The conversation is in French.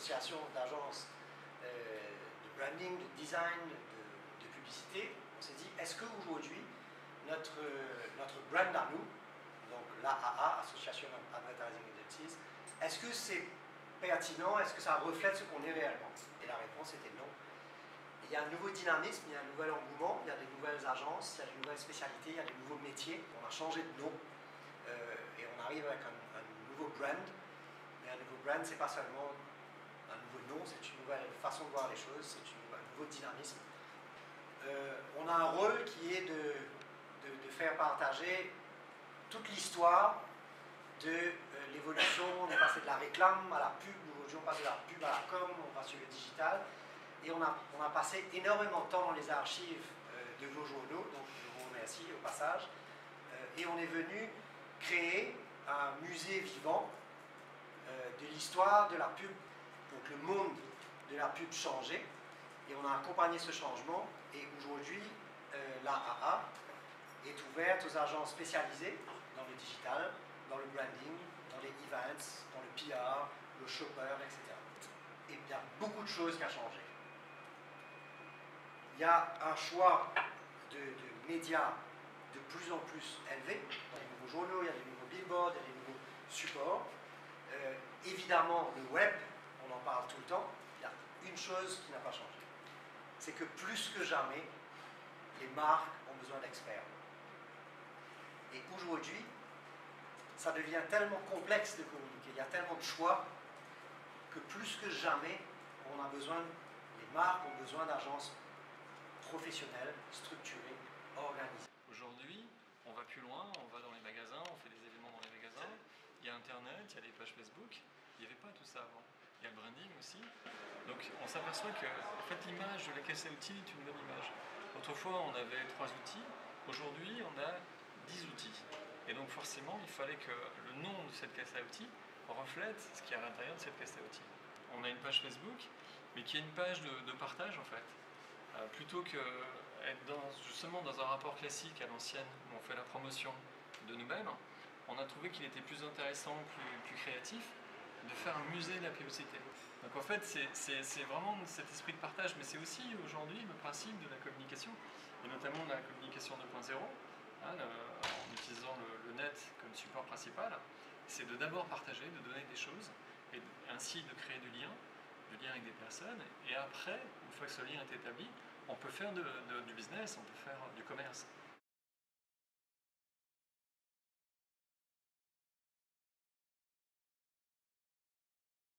association d'agences de branding, de design, de publicité, on s'est dit, est-ce qu'aujourd'hui, notre brand à nous, donc l'AAA, Association of Advertising Agencies, est-ce que c'est pertinent, est-ce que ça reflète ce qu'on est réellement? Et la réponse était non. Il y a un nouveau dynamisme, il y a un nouvel engouement, il y a des nouvelles agences, il y a des nouvelles spécialités, il y a des nouveaux métiers. On a changé de nom et on arrive avec un nouveau brand. Mais un nouveau brand, c'est pas seulement un nouveau nom, c'est une nouvelle façon de voir les choses, c'est un nouveau dynamisme. On a un rôle qui est de faire partager toute l'histoire de l'évolution. On est passé de la réclame à la pub, aujourd'hui on passe de la pub à la com, on va sur le digital. Et on a passé énormément de temps dans les archives de vos journaux, donc je vous remercie au passage. Et on est venu créer un musée vivant de l'histoire de la pub. Donc le monde de la pub changeait et on a accompagné ce changement. Et aujourd'hui, l'AAA est ouverte aux agences spécialisées dans le digital, dans le branding, dans les events, dans le PR, le shopper, etc. Et il y a beaucoup de choses qui ont changé. Il y a un choix de médias de plus en plus élevé. Il y a des nouveaux journaux, il y a des nouveaux billboards, il y a des nouveaux supports. Évidemment, le web, on en parle tout le temps. Il y a une chose qui n'a pas changé. C'est que plus que jamais, les marques ont besoin d'experts. Et aujourd'hui, ça devient tellement complexe de communiquer, il y a tellement de choix, que plus que jamais, les marques ont besoin d'agences professionnelles, structurées, organisées. Aujourd'hui, on va plus loin, on va dans les magasins, on fait des événements dans les magasins, il y a Internet, il y a les pages Facebook, il n'y avait pas tout ça avant. Il y a le branding aussi. Donc on s'aperçoit que en fait, l'image de la caisse à outils est une bonne image. Autrefois, on avait 3 outils, aujourd'hui, on a 10 outils. Et donc forcément, il fallait que le nom de cette caisse à outils reflète ce qu'il y a à l'intérieur de cette caisse à outils. On a une page Facebook, mais qui est une page de partage en fait. Plutôt qu'être justement dans un rapport classique à l'ancienne, où on fait la promotion de nous-mêmes, on a trouvé qu'il était plus intéressant, plus créatif, de faire un musée de la publicité. Donc en fait, c'est vraiment cet esprit de partage, mais c'est aussi aujourd'hui le principe de la communication, et notamment de la communication 2.0, en utilisant le net comme support principal, c'est de d'abord partager, de donner des choses, et ainsi de créer du lien avec des personnes, et après, une fois que ce lien est établi, on peut faire du business, on peut faire du commerce.